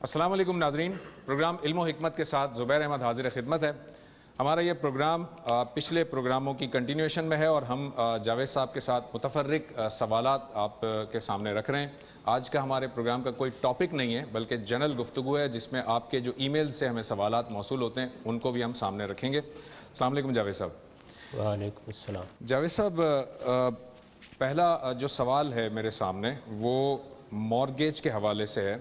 السلام علیکم ناظرین، پروگرام علم و حکمت کے ساتھ زبیر احمد حاضر خدمت ہے۔ ہمارا یہ پروگرام پچھلے پروگراموں کی کنٹینیوشن میں ہے اور ہم جاوید صاحب کے ساتھ متفرق سوالات آپ کے سامنے رکھ رہے ہیں۔ آج کا ہمارے پروگرام کا کوئی ٹاپک نہیں ہے بلکہ جنرل گفتگو ہے، جس میں آپ کے جو ای میل سے ہمیں سوالات موصول ہوتے ہیں ان کو بھی ہم سامنے رکھیں گے۔ السلام علیکم جاوید صاحب۔ وعلیکم السلام۔ جاوید صاحب، پہلا جو سوال ہے میرے سامنے وہ مورگیج کے حوالے سے ہے۔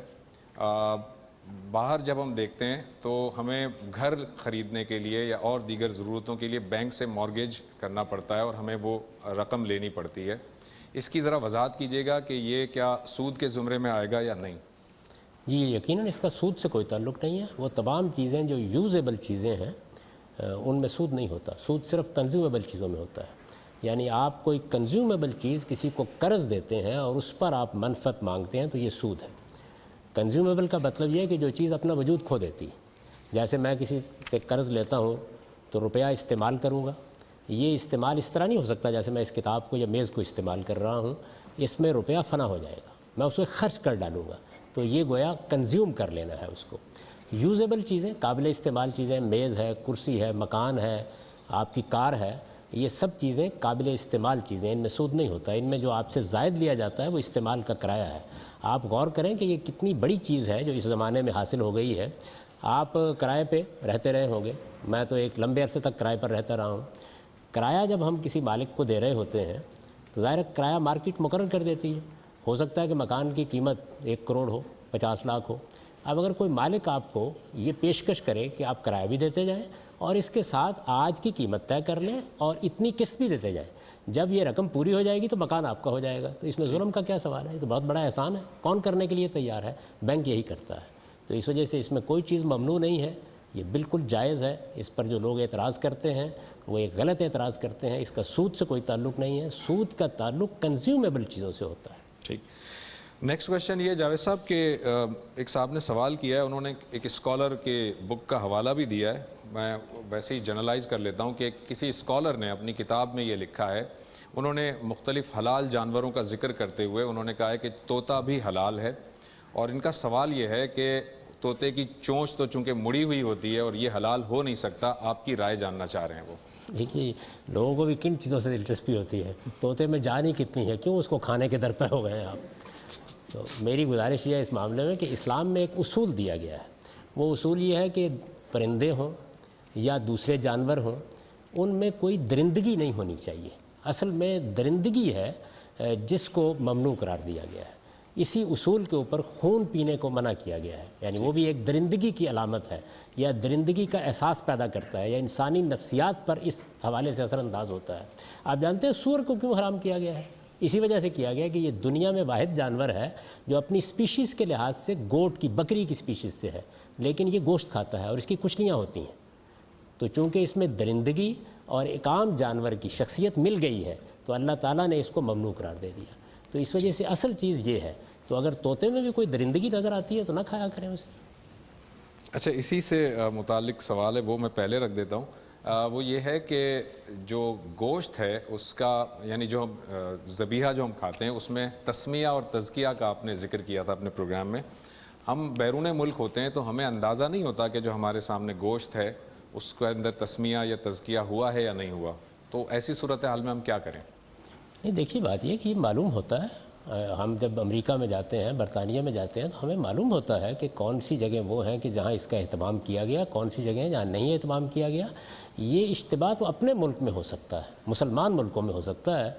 باہر جب ہم دیکھتے ہیں تو ہمیں گھر خریدنے کے لیے یا اور دیگر ضرورتوں کے لیے بینک سے مورگیج کرنا پڑتا ہے اور ہمیں وہ رقم لینی پڑتی ہے۔ اس کی ذرا وضاحت کیجیے گا کہ یہ کیا سود کے زمرے میں آئے گا یا نہیں؟ جی یقیناً اس کا سود سے کوئی تعلق نہیں ہے۔ وہ تمام چیزیں جو یوزیبل چیزیں ہیں ان میں سود نہیں ہوتا۔ سود صرف کنزیومیبل چیزوں میں ہوتا ہے۔ یعنی آپ کوئی کنزیومیبل چیز کسی کو قرض دیتے ہیں اور اس پر آپ منفعت مانگتے ہیں تو یہ سود ہے۔ کنزیومیبل کا مطلب یہ ہے کہ جو چیز اپنا وجود کھو دیتی ہے۔ جیسے میں کسی سے قرض لیتا ہوں تو روپیہ استعمال کروں گا، یہ استعمال اس طرح نہیں ہو سکتا جیسے میں اس کتاب کو یا میز کو استعمال کر رہا ہوں، اس میں روپیہ فنا ہو جائے گا، میں اسے خرچ کر ڈالوں گا، تو یہ گویا کنزیوم کر لینا ہے اس کو۔ یوزیبل چیزیں، قابل استعمال چیزیں، میز ہے، کرسی ہے، مکان ہے، آپ کی کار ہے، یہ سب چیزیں قابل استعمال چیزیں، ان میں سود نہیں ہوتا۔ ان میں جو آپ سے زائد لیا جاتا ہے وہ استعمال کا کرایہ ہے۔ آپ غور کریں کہ یہ کتنی بڑی چیز ہے جو اس زمانے میں حاصل ہو گئی ہے۔ آپ کرائے پہ رہتے رہے ہوں گے، میں تو ایک لمبے عرصے تک کرائے پر رہتا رہا ہوں۔ کرایہ جب ہم کسی مالک کو دے رہے ہوتے ہیں تو ظاہر کرایہ مارکیٹ مقرر کر دیتی ہے۔ ہو سکتا ہے کہ مکان کی قیمت 1 کروڑ ہو، 50 لاکھ ہو۔ اب اگر کوئی مالک آپ کو یہ پیشکش کرے کہ آپ کرایہ بھی دیتے جائیں اور اس کے ساتھ آج کی قیمت طے کر لیں اور اتنی قسط بھی دیتے جائیں، جب یہ رقم پوری ہو جائے گی تو مکان آپ کا ہو جائے گا، تو اس میں ظلم کا کیا سوال ہے؟ یہ تو بہت بڑا احسان ہے۔ کون کرنے کے لیے تیار ہے؟ بینک یہی کرتا ہے۔ تو اس وجہ سے اس میں کوئی چیز ممنوع نہیں ہے، یہ بالکل جائز ہے۔ اس پر جو لوگ اعتراض کرتے ہیں وہ ایک غلط اعتراض کرتے ہیں۔ اس کا سود سے کوئی تعلق نہیں ہے، سود کا تعلق کنزیومیبل چیزوں سے ہوتا ہے۔ ٹھیک، نیکسٹ کویشچن یہ جاوید صاحب کہ ایک صاحب نے سوال کیا ہے، انہوں نے ایک اسکالر کے بک کا حوالہ بھی دیا ہے۔ میں ویسے ہی جنرلائز کر لیتا ہوں کہ کسی اسکالر نے اپنی کتاب میں یہ لکھا ہے، انہوں نے مختلف حلال جانوروں کا ذکر کرتے ہوئے انہوں نے کہا ہے کہ طوطا بھی حلال ہے، اور ان کا سوال یہ ہے کہ طوطے کی چونچ تو چونکہ مڑی ہوئی ہوتی ہے اور یہ حلال ہو نہیں سکتا، آپ کی رائے جاننا چاہ رہے ہیں وہ۔ دیکھیے لوگوں کو بھی کن چیزوں سے دلچسپی ہوتی ہے، طوطے میں جان ہی کتنی ہے، کیوں اس کو کھانے کے در پہ ہو گئے ہیں آپ؟ تو میری گزارش یہ ہے اس معاملے میں کہ اسلام میں ایک اصول دیا گیا ہے۔ وہ اصول یہ ہے کہ پرندے ہوں یا دوسرے جانور ہوں، ان میں کوئی درندگی نہیں ہونی چاہیے۔ اصل میں درندگی ہے جس کو ممنوع قرار دیا گیا ہے۔ اسی اصول کے اوپر خون پینے کو منع کیا گیا ہے، یعنی وہ بھی ایک درندگی کی علامت ہے یا درندگی کا احساس پیدا کرتا ہے یا انسانی نفسیات پر اس حوالے سے اثر انداز ہوتا ہے۔ آپ جانتے ہیں سور کو کیوں حرام کیا گیا ہے؟ اسی وجہ سے کیا گیا کہ یہ دنیا میں واحد جانور ہے جو اپنی سپیشیز کے لحاظ سے گوٹ کی، بکری کی سپیشیز سے ہے، لیکن یہ گوشت کھاتا ہے اور اس کی کچلیاں ہوتی ہیں۔ تو چونکہ اس میں درندگی اور ایک عام جانور کی شخصیت مل گئی ہے تو اللہ تعالیٰ نے اس کو ممنوع قرار دے دیا۔ تو اس وجہ سے اصل چیز یہ ہے، تو اگر طوطے میں بھی کوئی درندگی نظر آتی ہے تو نہ کھایا کریں اسے۔ اچھا، اسی سے متعلق سوال ہے، وہ میں پہلے رکھ دیتا ہوں۔ وہ یہ ہے کہ جو گوشت ہے اس کا، یعنی جو ذبیحہ جو ہم کھاتے ہیں اس میں تسمیہ اور تزکیہ کا آپ نے ذکر کیا تھا اپنے پروگرام میں۔ ہم بیرون ملک ہوتے ہیں تو ہمیں اندازہ نہیں ہوتا کہ جو ہمارے سامنے گوشت ہے اس کے اندر تسمیہ یا تزکیہ ہوا ہے یا نہیں ہوا، تو ایسی صورتحال میں ہم کیا کریں؟ نہیں، دیکھیے بات یہ کہ یہ معلوم ہوتا ہے، ہم جب امریکہ میں جاتے ہیں، برطانیہ میں جاتے ہیں تو ہمیں معلوم ہوتا ہے کہ کون سی جگہ وہ ہیں کہ جہاں اس کا اہتمام کیا گیا، کون سی جگہیں جہاں نہیں اہتمام کیا گیا۔ یہ اشتباہ تو اپنے ملک میں ہو سکتا ہے، مسلمان ملکوں میں ہو سکتا ہے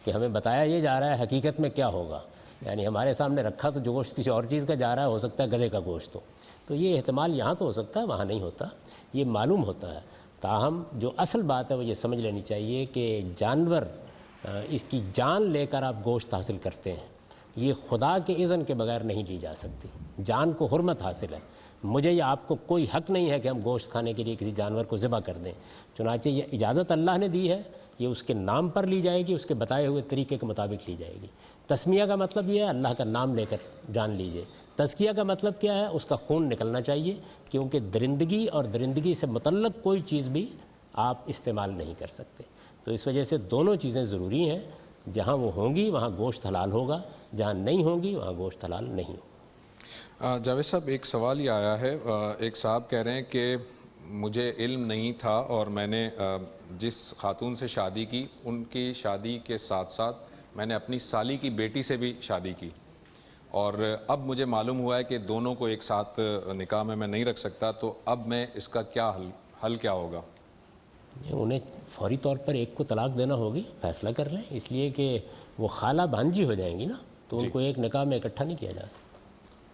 کہ ہمیں بتایا یہ جا رہا ہے حقیقت میں کیا ہوگا، یعنی ہمارے سامنے رکھا تو جو گوشت کسی اور چیز کا جا رہا ہے، ہو سکتا ہے گدھے کا گوشت ہو، تو یہ احتمال یہاں تو ہو سکتا ہے، وہاں نہیں ہوتا، یہ معلوم ہوتا ہے۔ تاہم جو اصل بات ہے وہ یہ سمجھ لینی چاہیے کہ جانور اس کی جان لے کر آپ گوشت حاصل کرتے ہیں، یہ خدا کے اذن کے بغیر نہیں لی جا سکتی۔ جان کو حرمت حاصل ہے، مجھے یا آپ کو کوئی حق نہیں ہے کہ ہم گوشت کھانے کے لیے کسی جانور کو ذبح کر دیں، چنانچہ یہ اجازت اللہ نے دی ہے، یہ اس کے نام پر لی جائے گی، اس کے بتائے ہوئے طریقے کے مطابق لی جائے گی۔ تسمیہ کا مطلب یہ ہے اللہ کا نام لے کر جان لیجئے۔ تزکیہ کا مطلب کیا ہے؟ اس کا خون نکلنا چاہیے، کیونکہ درندگی اور درندگی سے متعلق کوئی چیز بھی آپ استعمال نہیں کر سکتے۔ تو اس وجہ سے دونوں چیزیں ضروری ہیں، جہاں وہ ہوں گی وہاں گوشت حلال ہوگا، جہاں نہیں ہوں گی وہاں گوشت حلال نہیں ہوگا۔ جاوید صاحب ایک سوال یہ آیا ہے، ایک صاحب کہہ رہے ہیں کہ مجھے علم نہیں تھا اور میں نے جس خاتون سے شادی کی ان کی شادی کے ساتھ ساتھ میں نے اپنی سالی کی بیٹی سے بھی شادی کی، اور اب مجھے معلوم ہوا ہے کہ دونوں کو ایک ساتھ نکاح میں نہیں رکھ سکتا، تو اب میں اس کا کیا حل کیا ہوگا؟ انہیں فوری طور پر ایک کو طلاق دینا ہوگی، فیصلہ کر لیں، اس لیے کہ وہ خالہ بھانجی ہو جائیں گی نا، تو ان کو ایک نکاح میں اکٹھا نہیں کیا جا سکتا۔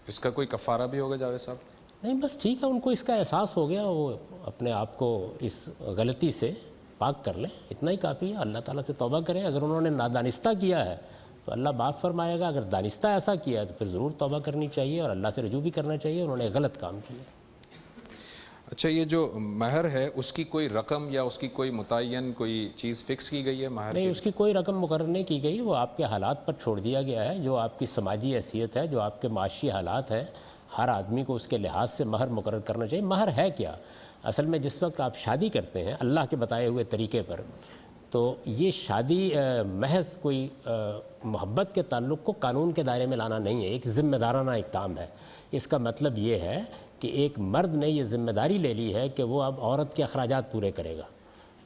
اس کا کوئی کفارہ بھی ہوگا جاوید صاحب؟ نہیں، بس ٹھیک ہے، ان کو اس کا احساس ہو گیا، وہ اپنے آپ کو اس غلطی سے پاک کر لیں، اتنا ہی کافی ہے، اللہ تعالیٰ سے توبہ کریں۔ اگر انہوں نے نادانستہ کیا ہے تو اللہ معاف فرمائے گا، اگر دانستہ ایسا کیا ہے تو پھر ضرور توبہ کرنی چاہیے اور اللہ سے رجوع بھی کرنا چاہیے، انہوں نے غلط کام کیا۔ اچھا، یہ جو مہر ہے اس کی کوئی رقم یا اس کی کوئی متعین کوئی چیز فکس کی گئی ہے مہر نہیں، کی؟ اس کی کوئی رقم مقرر نہیں کی گئی، وہ آپ کے حالات پر چھوڑ دیا گیا ہے، جو آپ کی سماجی حیثیت ہے، جو آپ کے معاشی حالات ہیں، ہر آدمی کو اس کے لحاظ سے مہر مقرر کرنا چاہیے۔ مہر ہے کیا؟ اصل میں جس وقت آپ شادی کرتے ہیں اللہ کے بتائے ہوئے طریقے پر، تو یہ شادی محض کوئی محبت کے تعلق کو قانون کے دائرے میں لانا نہیں ہے، ایک ذمہ دارانہ اقدام ہے۔ اس کا مطلب یہ ہے کہ ایک مرد نے یہ ذمہ داری لے لی ہے کہ وہ اب عورت کے اخراجات پورے کرے گا،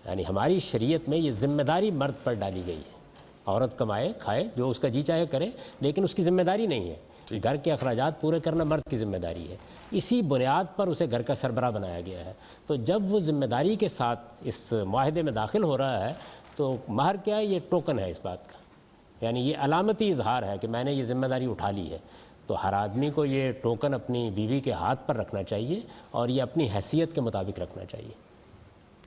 یعنی ہماری شریعت میں یہ ذمہ داری مرد پر ڈالی گئی ہے، عورت کمائے کھائے جو اس کا جی چاہے کرے، لیکن اس کی ذمہ داری نہیں ہے، گھر کے اخراجات پورے کرنا مرد کی ذمہ داری ہے، اسی بنیاد پر اسے گھر کا سربراہ بنایا گیا ہے۔ تو جب وہ ذمہ داری کے ساتھ اس معاہدے میں داخل ہو رہا ہے تو مہر کیا ہے؟ یہ ٹوکن ہے اس بات کا، یعنی یہ علامتی اظہار ہے کہ میں نے یہ ذمہ داری اٹھا لی ہے۔ تو ہر آدمی کو یہ ٹوکن اپنی بیوی کے ہاتھ پر رکھنا چاہیے اور یہ اپنی حیثیت کے مطابق رکھنا چاہیے،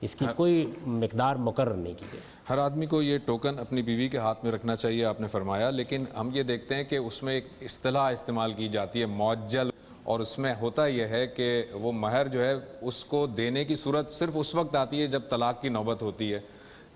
اس کی کوئی مقدار مقرر نہیں کی گئی۔ ہر آدمی کو یہ ٹوکن اپنی بیوی کے ہاتھ میں رکھنا چاہیے، آپ نے فرمایا، لیکن ہم یہ دیکھتے ہیں کہ اس میں ایک اصطلاح استعمال کی جاتی ہے معجل، اور اس میں ہوتا یہ ہے کہ وہ مہر جو ہے اس کو دینے کی صورت صرف اس وقت آتی ہے جب طلاق کی نوبت ہوتی ہے،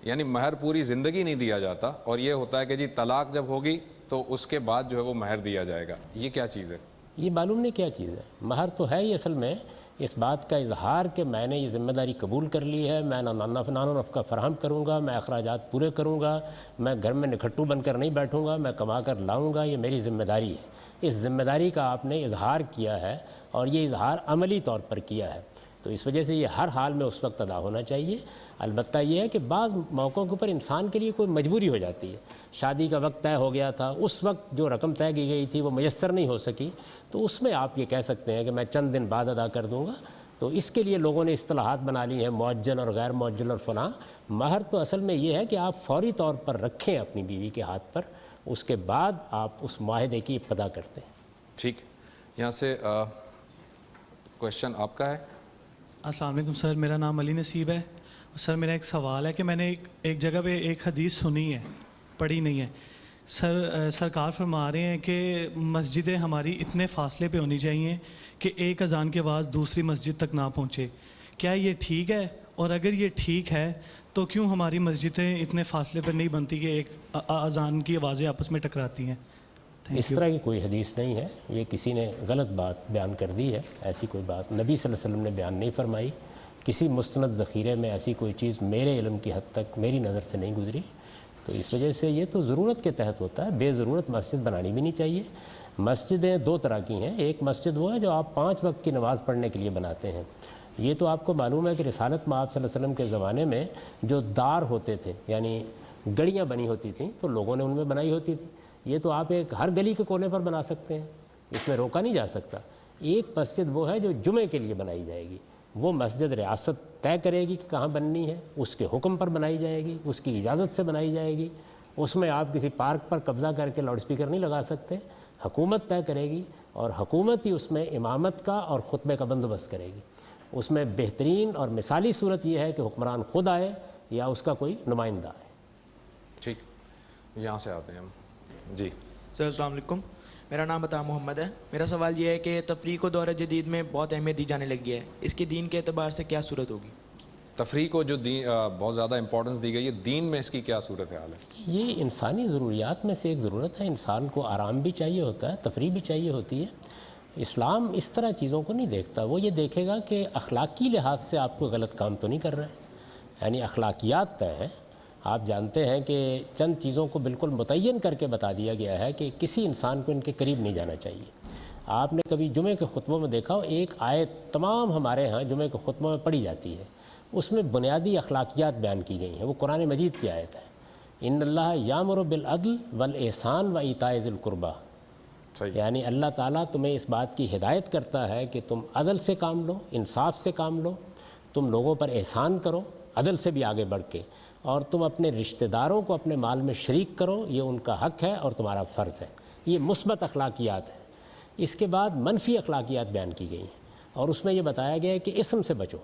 یعنی مہر پوری زندگی نہیں دیا جاتا، اور یہ ہوتا ہے کہ جی طلاق جب ہوگی تو اس کے بعد جو ہے وہ مہر دیا جائے گا۔ یہ کیا چیز ہے؟ یہ معلوم نہیں کیا چیز ہے، مہر تو ہے ہی اصل میں اس بات کا اظہار کہ میں نے یہ ذمہ داری قبول کر لی ہے، میں نان و نفقہ فراہم کروں گا، میں اخراجات پورے کروں گا، میں گھر میں نکھٹو بن کر نہیں بیٹھوں گا، میں کما کر لاؤں گا، یہ میری ذمہ داری ہے۔ اس ذمہ داری کا آپ نے اظہار کیا ہے اور یہ اظہار عملی طور پر کیا ہے، تو اس وجہ سے یہ ہر حال میں اس وقت ادا ہونا چاہیے۔ البتہ یہ ہے کہ بعض موقعوں کے اوپر انسان کے لیے کوئی مجبوری ہو جاتی ہے، شادی کا وقت طے ہو گیا تھا، اس وقت جو رقم طے کی گئی تھی وہ میسر نہیں ہو سکی، تو اس میں آپ یہ کہہ سکتے ہیں کہ میں چند دن بعد ادا کر دوں گا، تو اس کے لیے لوگوں نے اصطلاحات بنا لی ہیں، معجل اور غیر معجل اور فلاں۔ مہر تو اصل میں یہ ہے کہ آپ فوری طور پر رکھیں اپنی بیوی کے ہاتھ پر، اس کے بعد آپ اس معاہدے کی ابتدا کرتے ہیں۔ ٹھیک، یہاں سے کویشچن آپ کا ہے۔ السلام علیکم سر، میرا نام علی نصیب ہے۔ سر میرا ایک سوال ہے کہ میں نے ایک جگہ پہ ایک حدیث سنی ہے، پڑھی نہیں ہے۔ سرکار فرما رہے ہیں کہ مسجدیں ہماری اتنے فاصلے پہ ہونی چاہیے کہ ایک اذان کے بعد دوسری مسجد تک نہ پہنچے، کیا یہ ٹھیک ہے؟ اور اگر یہ ٹھیک ہے تو کیوں ہماری مسجدیں اتنے فاصلے پر نہیں بنتی کہ ایک اذان کی آوازیں آپس میں ٹکراتی ہیں؟ اس طرح کی کوئی حدیث نہیں ہے، یہ کسی نے غلط بات بیان کر دی ہے، ایسی کوئی بات نبی صلی اللہ علیہ وسلم نے بیان نہیں فرمائی، کسی مستند ذخیرے میں ایسی کوئی چیز میرے علم کی حد تک میری نظر سے نہیں گزری، تو اس وجہ سے یہ تو ضرورت کے تحت ہوتا ہے، بے ضرورت مسجد بنانی بھی نہیں چاہیے۔ مسجدیں دو طرح کی ہیں، ایک مسجد وہ ہے جو آپ 5 وقت کی نماز پڑھنے کے لیے بناتے ہیں، یہ تو آپ کو معلوم ہے کہ رسالت مآب صلی اللہ علیہ وسلم کے زمانے میں جو دار ہوتے تھے، یعنی گڑیاں بنی ہوتی تھیں تو لوگوں نے ان میں بنائی ہوتی تھی، یہ تو آپ ایک ہر گلی کے کونے پر بنا سکتے ہیں، اس میں روکا نہیں جا سکتا۔ ایک مسجد وہ ہے جو جمعے کے لیے بنائی جائے گی، وہ مسجد ریاست طے کرے گی کہ کہاں بننی ہے، اس کے حکم پر بنائی جائے گی، اس کی اجازت سے بنائی جائے گی، اس میں آپ کسی پارک پر قبضہ کر کے لاؤڈ اسپیکر نہیں لگا سکتے، حکومت طے کرے گی اور حکومت ہی اس میں امامت کا اور خطبے کا بندوبست کرے گی۔ اس میں بہترین اور مثالی صورت یہ ہے کہ حکمران خود آئے یا اس کا کوئی نمائندہ آئے۔ ٹھیک، یہاں سے آتے ہیں ہم۔ جی سر السلام علیکم، میرا نام عطا محمد ہے۔ میرا سوال یہ ہے کہ تفریح کو دور جدید میں بہت اہمیت دی جانے لگی ہے، اس کی دین کے اعتبار سے کیا صورت ہوگی؟ تفریح کو جو بہت زیادہ امپورٹنس دی گئی ہے، دین میں اس کی کیا صورت حال ہے؟ یہ انسانی ضروریات میں سے ایک ضرورت ہے، انسان کو آرام بھی چاہیے ہوتا ہے، تفریح بھی چاہیے ہوتی ہے۔ اسلام اس طرح چیزوں کو نہیں دیکھتا، وہ یہ دیکھے گا کہ اخلاقی لحاظ سے آپ کو غلط کام تو نہیں کر رہے ہیں، یعنی اخلاقیات طے ہیں۔ آپ جانتے ہیں کہ چند چیزوں کو بالکل متعین کر کے بتا دیا گیا ہے کہ کسی انسان کو ان کے قریب نہیں جانا چاہیے۔ آپ نے کبھی جمعے کے خطبوں میں دیکھا ہو ایک آیت تمام ہمارے ہاں جمعے کے خطبوں میں پڑھی جاتی ہے، اس میں بنیادی اخلاقیات بیان کی گئی ہیں، وہ قرآن مجید کی آیت ہے، ان اللہ یامر بالعدل والاحسان و ایتاء ذی القربہ، صحیح، یعنی اللہ تعالیٰ تمہیں اس بات کی ہدایت کرتا ہے کہ تم عدل سے کام لو، انصاف سے کام لو، تم لوگوں پر احسان کرو عدل سے بھی آگے بڑھ کے، اور تم اپنے رشتہ داروں کو اپنے مال میں شریک کرو، یہ ان کا حق ہے اور تمہارا فرض ہے۔ یہ مثبت اخلاقیات ہیں۔ اس کے بعد منفی اخلاقیات بیان کی گئی ہیں، اور اس میں یہ بتایا گیا ہے کہ اسم سے بچو،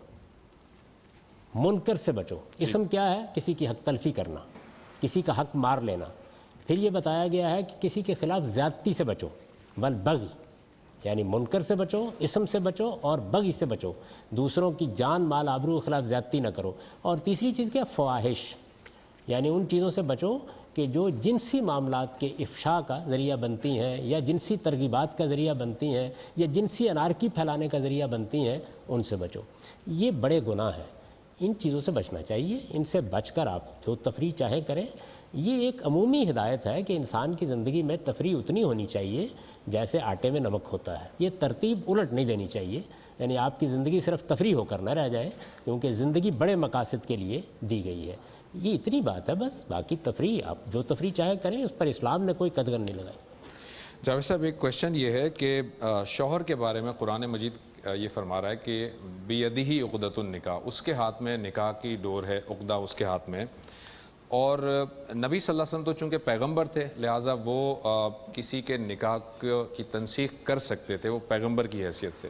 منکر سے بچو۔ اسم کیا ہے؟ کسی کی حق تلفی کرنا، کسی کا حق مار لینا۔ پھر یہ بتایا گیا ہے کہ کسی کے خلاف زیادتی سے بچو، والبغی، یعنی منکر سے بچو، اسم سے بچو اور بغی سے بچو، دوسروں کی جان مال آبرو کے خلاف زیادتی نہ کرو۔ اور تیسری چیز کیا؟ فواحش، یعنی ان چیزوں سے بچو کہ جو جنسی معاملات کے افشاء کا ذریعہ بنتی ہیں، یا جنسی ترغیبات کا ذریعہ بنتی ہیں، یا جنسی انارکی پھیلانے کا ذریعہ بنتی ہیں، ان سے بچو۔ یہ بڑے گناہ ہیں، ان چیزوں سے بچنا چاہیے، ان سے بچ کر آپ جو تفریح چاہیں کریں۔ یہ ایک عمومی ہدایت ہے کہ انسان کی زندگی میں تفریح اتنی ہونی چاہیے جیسے آٹے میں نمک ہوتا ہے۔ یہ ترتیب الٹ نہیں دینی چاہیے، یعنی آپ کی زندگی صرف تفریح ہو کر نہ رہ جائے، کیونکہ زندگی بڑے مقاصد کے لیے دی گئی ہے۔ یہ اتنی بات ہے بس، باقی تفریح آپ جو تفریح چاہے کریں، اس پر اسلام نے کوئی قدغن نہیں لگائی۔ جاوید صاحب ایک کویشچن یہ ہے کہ شوہر کے بارے میں قرآن مجید یہ فرما رہا ہے کہ بیدہ عقدۃ النکاح، اس کے ہاتھ میں نکاح کی ڈور ہے، عقدہ اس کے ہاتھ میں، اور نبی صلی اللہ علیہ وسلم تو چونکہ پیغمبر تھے لہٰذا وہ کسی کے نکاح کی تنسیخ کر سکتے تھے، وہ پیغمبر کی حیثیت سے۔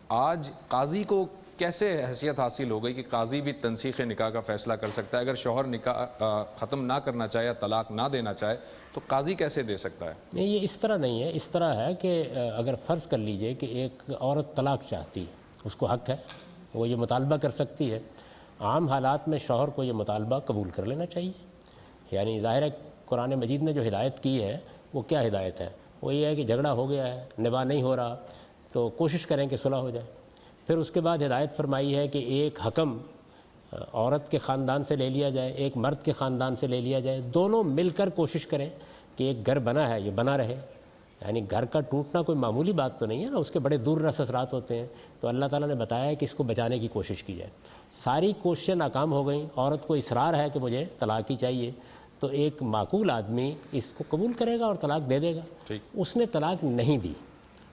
آج قاضی کو کیسے حیثیت حاصل ہو گئی کہ قاضی بھی تنسیخ نکاح کا فیصلہ کر سکتا ہے؟ اگر شوہر نکاح ختم نہ کرنا چاہے یا طلاق نہ دینا چاہے تو قاضی کیسے دے سکتا ہے؟ نہیں، یہ اس طرح نہیں ہے، اس طرح ہے کہ اگر فرض کر لیجئے کہ ایک عورت طلاق چاہتی ہے، اس کو حق ہے، وہ یہ مطالبہ کر سکتی ہے، عام حالات میں شوہر کو یہ مطالبہ قبول کر لینا چاہیے۔ یعنی ظاہر ہے قرآن مجید نے جو ہدایت کی ہے وہ کیا ہدایت ہے؟ وہ یہ ہے کہ جھگڑا ہو گیا ہے، نباہ نہیں ہو رہا، تو کوشش کریں کہ صلح ہو جائے۔ پھر اس کے بعد ہدایت فرمائی ہے کہ ایک حکم عورت کے خاندان سے لے لیا جائے، ایک مرد کے خاندان سے لے لیا جائے، دونوں مل کر کوشش کریں کہ ایک گھر بنا ہے یہ بنا رہے۔ یعنی گھر کا ٹوٹنا کوئی معمولی بات تو نہیں ہے نا، اس کے بڑے دور رس اثرات ہوتے ہیں، تو اللہ تعالیٰ نے بتایا ہے کہ اس کو بچانے کی کوشش کی جائے۔ ساری کوششیں ناکام ہو گئیں، عورت کو اصرار ہے کہ مجھے طلاق ہی چاہیے، تو ایک معقول آدمی اس کو قبول کرے گا اور طلاق دے دے گا۔ اس نے طلاق نہیں دی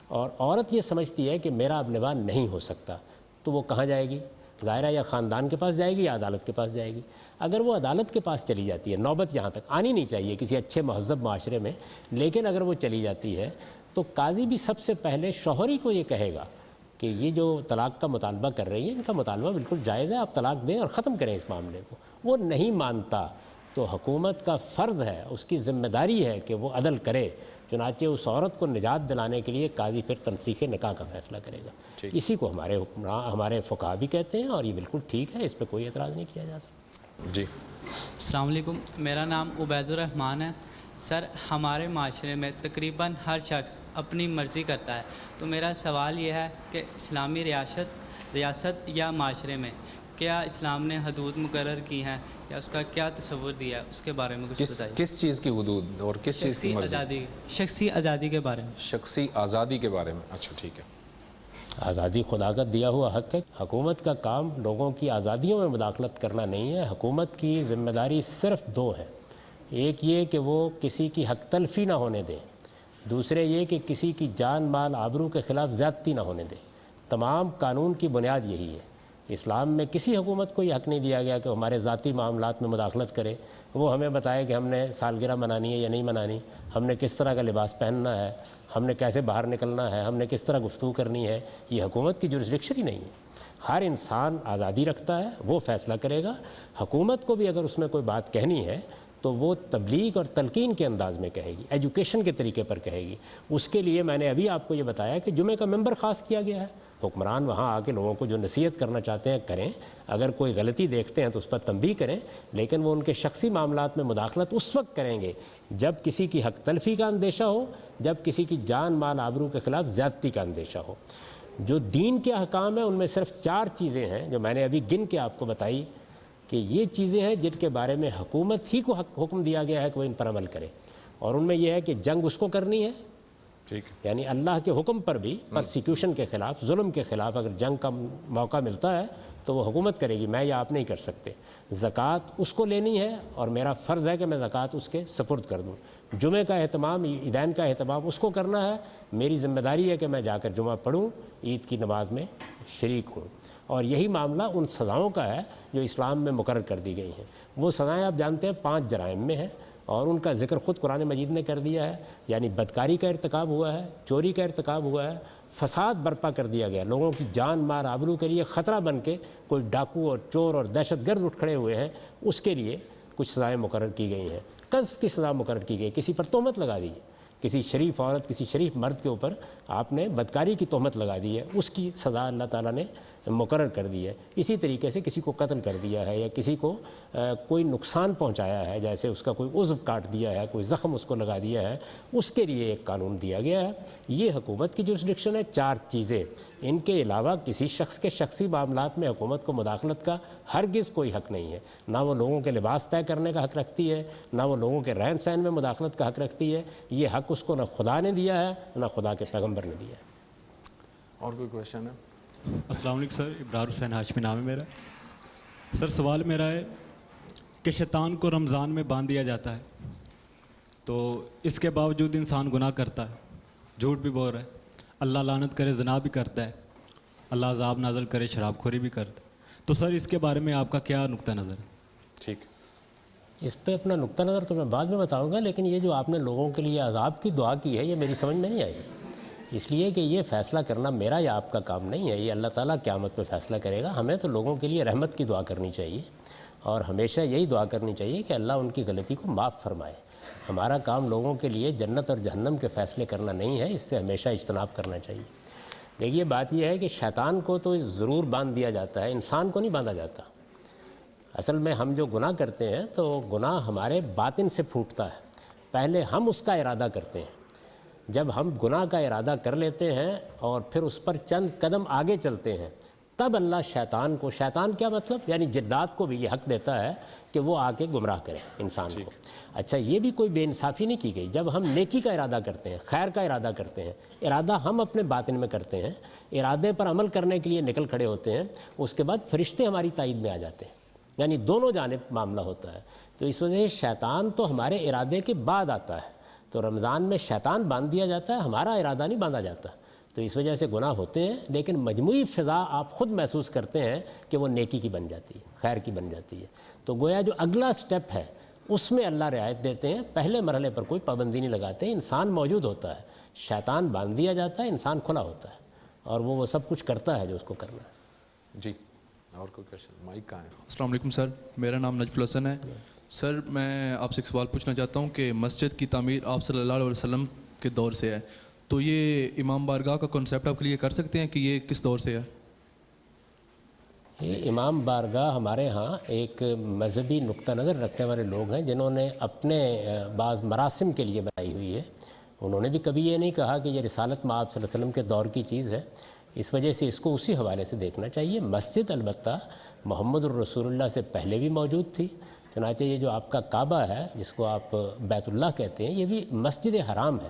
اور عورت یہ سمجھتی ہے کہ میرا اب نباہ نہیں ہو سکتا، تو وہ کہاں جائے گی؟ ظاہرہ یا خاندان کے پاس جائے گی یا عدالت کے پاس جائے گی۔ اگر وہ عدالت کے پاس چلی جاتی ہے، نوبت یہاں تک آنی نہیں چاہیے کسی اچھے مہذب معاشرے میں، لیکن اگر وہ چلی جاتی ہے تو قاضی بھی سب سے پہلے شوہری کو یہ کہے گا کہ یہ جو طلاق کا مطالبہ کر رہی ہے ان کا مطالبہ بالکل جائز ہے، آپ طلاق دیں اور ختم کریں اس معاملے کو۔ وہ نہیں مانتا تو حکومت کا فرض ہے، اس کی ذمہ داری ہے کہ وہ عدل کرے، چنانچہ اس عورت کو نجات دلانے کے لیے قاضی پھر تنسیخ نکاح کا فیصلہ کرے گا۔ اسی کو ہمارے حکمراں، ہمارے فقہا بھی کہتے ہیں، اور یہ بالکل ٹھیک ہے، اس پہ کوئی اعتراض نہیں کیا جا سکتا۔ جی السلام علیکم، میرا نام عبید الرحمن ہے۔ سر، ہمارے معاشرے میں تقریباً ہر شخص اپنی مرضی کرتا ہے، تو میرا سوال یہ ہے کہ اسلامی ریاست یا معاشرے میں کیا اسلام نے حدود مقرر کی ہیں یا اس کا کیا تصور دیا ہے، اس کے بارے میں کچھ بتائیے۔ کس چیز کی حدود اور کس چیز کی مرضی؟ شخصی آزادی کے بارے میں۔ شخصی آزادی کے بارے میں، اچھا ٹھیک ہے۔ آزادی خدا کا دیا ہوا حق ہے۔ حکومت کا کام لوگوں کی آزادیوں میں مداخلت کرنا نہیں ہے۔ حکومت کی ذمہ داری صرف دو ہے، ایک یہ کہ وہ کسی کی حق تلفی نہ ہونے دے، دوسرے یہ کہ کسی کی جان مال آبرو کے خلاف زیادتی نہ ہونے دے۔ تمام قانون کی بنیاد یہی ہے۔ اسلام میں کسی حکومت کو یہ حق نہیں دیا گیا کہ ہمارے ذاتی معاملات میں مداخلت کرے، وہ ہمیں بتائے کہ ہم نے سالگرہ منانی ہے یا نہیں منانی، ہم نے کس طرح کا لباس پہننا ہے، ہم نے کیسے باہر نکلنا ہے، ہم نے کس طرح گفتگو کرنی ہے۔ یہ حکومت کی جورسڈکشن ہی نہیں ہے۔ ہر انسان آزادی رکھتا ہے، وہ فیصلہ کرے گا۔ حکومت کو بھی اگر اس میں کوئی بات کہنی ہے تو وہ تبلیغ اور تلقین کے انداز میں کہے گی، ایجوکیشن کے طریقے پر کہے گی۔ اس کے لیے میں نے ابھی آپ کو یہ بتایا کہ جمعے کا ممبر خاص کیا گیا ہے۔ حکمران وہاں آ کے لوگوں کو جو نصیحت کرنا چاہتے ہیں کریں، اگر کوئی غلطی دیکھتے ہیں تو اس پر تنبیہ کریں، لیکن وہ ان کے شخصی معاملات میں مداخلت اس وقت کریں گے جب کسی کی حق تلفی کا اندیشہ ہو، جب کسی کی جان مال آبرو کے خلاف زیادتی کا اندیشہ ہو۔ جو دین کے احکام ہیں ان میں صرف 4 چیزیں ہیں جو میں نے ابھی گن کے آپ کو بتائی کہ یہ چیزیں ہیں جن کے بارے میں حکومت ہی کو حکم دیا گیا ہے کہ وہ ان پر عمل کرے، اور ان میں یہ ہے کہ جنگ اس کو کرنی ہے ٹھیک ہے. یعنی اللہ کے حکم پر بھی پرسیکیوشن کے خلاف، ظلم کے خلاف اگر جنگ کا موقع ملتا ہے تو وہ حکومت کرے گی، میں یا آپ نہیں کر سکتے. زکوٰۃ اس کو لینی ہے اور میرا فرض ہے کہ میں زکوٰۃ اس کے سپرد کر دوں. جمعے کا اہتمام، عیدین کا اہتمام اس کو کرنا ہے، میری ذمہ داری ہے کہ میں جا کر جمعہ پڑھوں، عید کی نماز میں شریک ہوں. اور یہی معاملہ ان سزاؤں کا ہے جو اسلام میں مقرر کر دی گئی ہیں. وہ سزائیں آپ جانتے ہیں 5 جرائم میں ہیں اور ان کا ذکر خود قرآن مجید نے کر دیا ہے. یعنی بدکاری کا ارتکاب ہوا ہے، چوری کا ارتکاب ہوا ہے، فساد برپا کر دیا گیا، لوگوں کی جان مال آبرو کے لیے خطرہ بن کے کوئی ڈاکو اور چور اور دہشت گرد اٹھ کھڑے ہوئے ہیں، اس کے لیے کچھ سزائیں مقرر کی گئی ہیں. قذف کی سزا مقرر کی گئی، کسی پر تہمت لگا دی، کسی شریف عورت، کسی شریف مرد کے اوپر آپ نے بدکاری کی تہمت لگا دی ہے، اس کی سزا اللہ تعالیٰ نے مقرر کر دی ہے. اسی طریقے سے کسی کو قتل کر دیا ہے یا کسی کو کوئی نقصان پہنچایا ہے، جیسے اس کا کوئی عضو کاٹ دیا ہے، کوئی زخم اس کو لگا دیا ہے، اس کے لیے ایک قانون دیا گیا ہے. یہ حکومت کی جورسڈکشن ہے. 4 چیزیں، ان کے علاوہ کسی شخص کے شخصی معاملات میں حکومت کو مداخلت کا ہرگز کوئی حق نہیں ہے. نہ وہ لوگوں کے لباس طے کرنے کا حق رکھتی ہے، نہ وہ لوگوں کے رہن سہن میں مداخلت کا حق رکھتی ہے. یہ حق اس کو نہ خدا نے دیا ہے نہ خدا کے پیغمبر نے دیا ہے. اور کوئی کویشچن ہے؟ السلام علیکم سر، ابرار حسین ہاشمی نام ہے میرا. سر سوال میرا ہے کہ شیطان کو رمضان میں باندھ دیا جاتا ہے تو اس کے باوجود انسان گناہ کرتا ہے، جھوٹ بھی بول رہا ہے، اللہ لعنت کرے زنا بھی کرتا ہے، اللہ عذاب نازل کرے شراب خوری بھی کرتا ہے. تو سر اس کے بارے میں آپ کا کیا نقطہ نظر ہے؟ ٹھیک. اس پہ اپنا نقطہ نظر تو میں بعد میں بتاؤں گا، لیکن یہ جو آپ نے لوگوں کے لیے عذاب کی دعا کی ہے یہ میری سمجھ میں نہیں آئی. اس لیے کہ یہ فیصلہ کرنا میرا یا آپ کا کام نہیں ہے، یہ اللہ تعالیٰ قیامت میں فیصلہ کرے گا. ہمیں تو لوگوں کے لیے رحمت کی دعا کرنی چاہیے اور ہمیشہ یہی دعا کرنی چاہیے کہ اللہ ان کی غلطی کو معاف فرمائے. ہمارا کام لوگوں کے لیے جنت اور جہنم کے فیصلے کرنا نہیں ہے، اس سے ہمیشہ اجتناب کرنا چاہیے. دیکھیے بات یہ ہے کہ شیطان کو تو ضرور باندھ دیا جاتا ہے، انسان کو نہیں باندھا جاتا. اصل میں ہم جو گناہ کرتے ہیں تو گناہ ہمارے باطن سے پھوٹتا ہے، پہلے ہم اس کا ارادہ کرتے ہیں. جب ہم گناہ کا ارادہ کر لیتے ہیں اور پھر اس پر چند قدم آگے چلتے ہیں تب اللہ شیطان کو، شیطان کیا مطلب، یعنی جنات کو بھی یہ حق دیتا ہے کہ وہ آ کے گمراہ کریں انسان کو. اچھا یہ بھی کوئی بے انصافی نہیں کی گئی. جب ہم نیکی کا ارادہ کرتے ہیں، خیر کا ارادہ کرتے ہیں، ارادہ ہم اپنے باطن میں کرتے ہیں، ارادے پر عمل کرنے کے لیے نکل کھڑے ہوتے ہیں، اس کے بعد فرشتے ہماری تائید میں آ جاتے ہیں، یعنی دونوں جانب معاملہ ہوتا ہے. تو اس وجہ سے شیطان تو ہمارے ارادے کے بعد آتا ہے. تو رمضان میں شیطان باندھ دیا جاتا ہے، ہمارا ارادہ نہیں باندھا جاتا. تو اس وجہ سے گناہ ہوتے ہیں، لیکن مجموعی فضا آپ خود محسوس کرتے ہیں کہ وہ نیکی کی بن جاتی ہے، خیر کی بن جاتی ہے. تو گویا جو اگلا سٹیپ ہے اس میں اللہ رعایت دیتے ہیں، پہلے مرحلے پر کوئی پابندی نہیں لگاتے. انسان موجود ہوتا ہے، شیطان باندھ دیا جاتا ہے، انسان کھلا ہوتا ہے اور وہ سب کچھ کرتا ہے جو اس کو کرنا ہے. جی اور کوئی کویشچن؟ مائک کہاں ہے؟ السلام علیکم سر، میرا نام نجف الحسن ہے. سر میں آپ سے ایک سوال پوچھنا چاہتا ہوں کہ مسجد کی تعمیر آپ صلی اللہ علیہ وسلم کے دور سے ہے، تو یہ امام بارگاہ کا کنسیپٹ آپ کلیئر کر سکتے ہیں کہ یہ کس دور سے ہے؟ یہ امام بارگاہ ہمارے ہاں ایک مذہبی نقطہ نظر رکھنے والے لوگ ہیں جنہوں نے اپنے بعض مراسم کے لیے بنائی ہوئی ہے. انہوں نے بھی کبھی یہ نہیں کہا کہ یہ رسالت مآب صلی اللہ علیہ وسلم کے دور کی چیز ہے. اس وجہ سے اس کو اسی حوالے سے دیکھنا چاہیے. مسجد البتہ محمد الرسول اللہ سے پہلے بھی موجود تھی. چنانچہ یہ جو آپ کا کعبہ ہے جس کو آپ بیت اللہ کہتے ہیں، یہ بھی مسجد حرام ہے.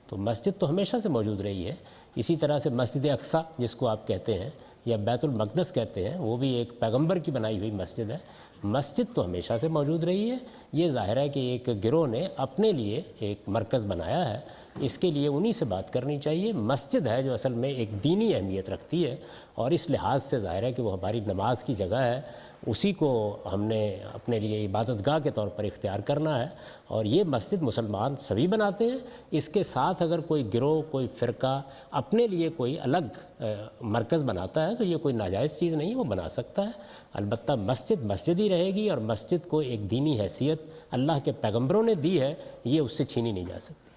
تو مسجد تو ہمیشہ سے موجود رہی ہے. اسی طرح سے مسجد اقصیٰ جس کو آپ کہتے ہیں یا بیت المقدس کہتے ہیں، وہ بھی ایک پیغمبر کی بنائی ہوئی مسجد ہے. مسجد تو ہمیشہ سے موجود رہی ہے. یہ ظاہر ہے کہ ایک گروہ نے اپنے لیے ایک مرکز بنایا ہے، اس کے لیے انہی سے بات کرنی چاہیے. مسجد ہے جو اصل میں ایک دینی اہمیت رکھتی ہے اور اس لحاظ سے ظاہر ہے کہ وہ ہماری نماز کی جگہ ہے، اسی کو ہم نے اپنے لیے عبادت گاہ کے طور پر اختیار کرنا ہے. اور یہ مسجد مسلمان سبھی بناتے ہیں. اس کے ساتھ اگر کوئی گروہ، کوئی فرقہ اپنے لیے کوئی الگ مرکز بناتا ہے تو یہ کوئی ناجائز چیز نہیں، وہ بنا سکتا ہے. البتہ مسجد مسجد ہی رہے گی اور مسجد کو ایک دینی حیثیت اللہ کے پیغمبروں نے دی ہے، یہ اس سے چھینی نہیں جا سکتی.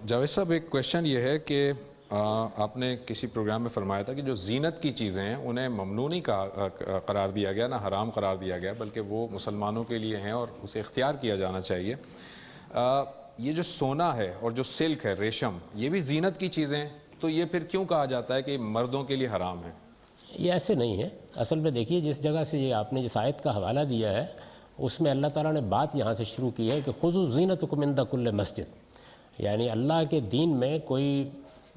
جاوید صاحب ایک کویشچن یہ ہے کہ آپ نے کسی پروگرام میں فرمایا تھا کہ جو زینت کی چیزیں ہیں انہیں ممنوع نہیں قرار دیا گیا، نہ حرام قرار دیا گیا، بلکہ وہ مسلمانوں کے لیے ہیں اور اسے اختیار کیا جانا چاہیے. یہ جو سونا ہے اور جو سلک ہے، ریشم، یہ بھی زینت کی چیزیں ہیں، تو یہ پھر کیوں کہا جاتا ہے کہ مردوں کے لیے حرام ہے؟ یہ ایسے نہیں ہے. اصل میں دیکھیے جس جگہ سے یہ آپ نے جس آیت کا حوالہ دیا ہے اس میں اللہ تعالیٰ نے بات یہاں سے شروع کی ہے کہ خذوا زینتکم عند کل مسجد. یعنی اللہ کے دین میں کوئی